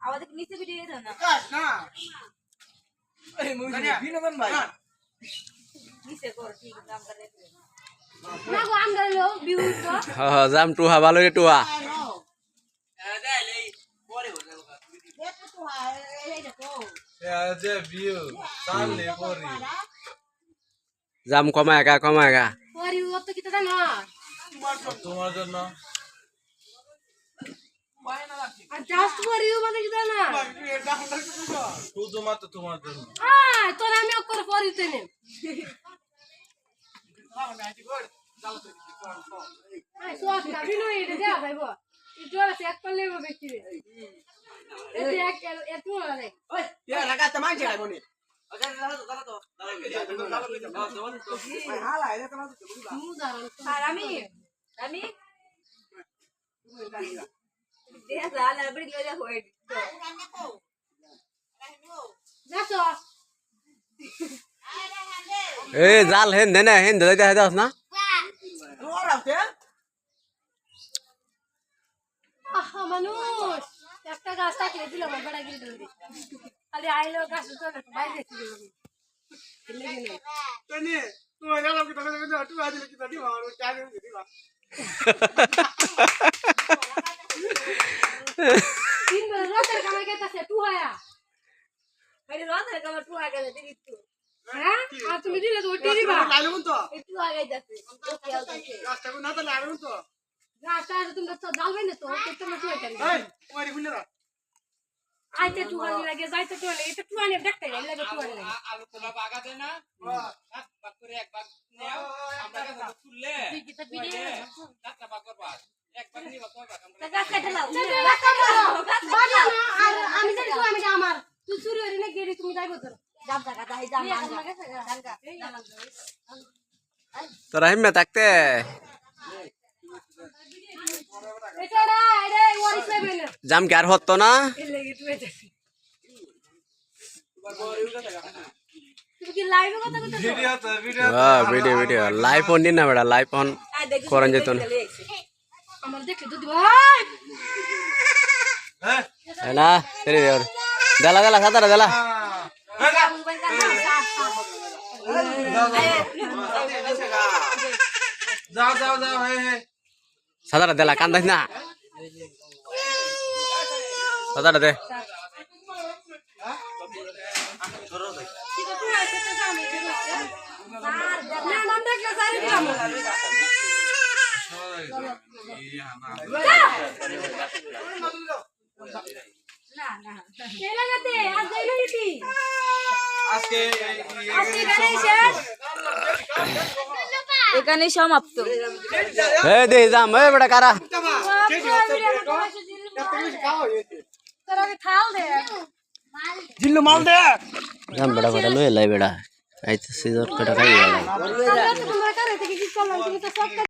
আমাদের নিচে ভিডিও দাও না না এই মুই বিনোদন ভাই নিচে কর ঠিক দাম করে না গো আমরা লো বিউ তো হ্যাঁ জাম টুহা ভালো রে টুহা জাম কমায়গা পরি অত কি তা না তোমার জন্য আর জাস্ট পরি মানে কি তা না শুধুমাত্র তোমার জন্য আয় তোর আমি অকর পরিতে নে আয় তো আপনি বিনো এটা যা ভাইবো ইটো আছে এক করলে বেশি রে এই এক এত আরে ওই ইয়া লাগা তো মাইছে লাগুনি আর আমি দেয়া জাল আবড়ি লইয়া হই যাসো এ জাল হেন দেনা হেন দে দাস না আহা মানুষ একটা গাছ থাকলে দিল আমার বড় গিল ধরে খালি আইলো গাছ তো বাইরে ছিল লেগে নেই তনে তুমি গেল কি তলে তুমি আজ কি তডি মার চা দে দিবা তিন বেলা রাতের কামাই করতেছে টুহায়া বাইরে রাতে কামার টু আগে দিবি তো হ্যাঁ আর তুমি দিলে তো ওটি দিবা লাইলুন তো একটু আগে যাচ্ছে ওকে আউছে রাস্তা না তো লাইলুন তো গাছটা তুমি তো জ্বালবে না তো তুমি টুহাই কেন এই তোমারি বুঝলে না আইতে টুহানি লাগে যাইতে টুহানি এটা টুহানি দেখতে লাগে টুহানি লাগে আলু তোলা বাগা দে না এক ভাগ করে এক ভাগ নেও আমরা কাছে তুললে দিতে বিড়ে চারটা ভাগ করবা এক ভাগ নিবা তো ভাগ আমরা গাছ কেটে লাও বাড়ি না আর আমি জানি তো আমি আমার তুই চুরি হরি না গেড়ি তুমি যাইবো তোর জাম জায়গা দাই জাম জায়গা তোরা হিম্মে থাকতে এটা রে ওরি সেবে না জাম কি আর হতো না লেগে তুই যাচ্ছি তুমি কি লাইভে কথা কইতেছ হ্যাঁ ভিডিও লাইভ অন দিন না বেটা লাইভ অন করেন যেত না আমার দেখে দুধ ভাই না সেরে দেলা সাতারা দেলা যাও হে সাতারা দেলা কান্দাস না সাতারা দে না নাম দেখলে সারি দিলাম না না কে লাগাতে আজ যাইলো ইতি আজকে এখানে সমাপ্ত এ দে জাম এ বেটা কারা তোরা খাও দে জিল্লু মাল দে জাম বেটা লই লাই বেটা আইতে সিজর কটা খাই গেল আমরা তো তোমরা করে থেকে কি করলাম তুমি তো সব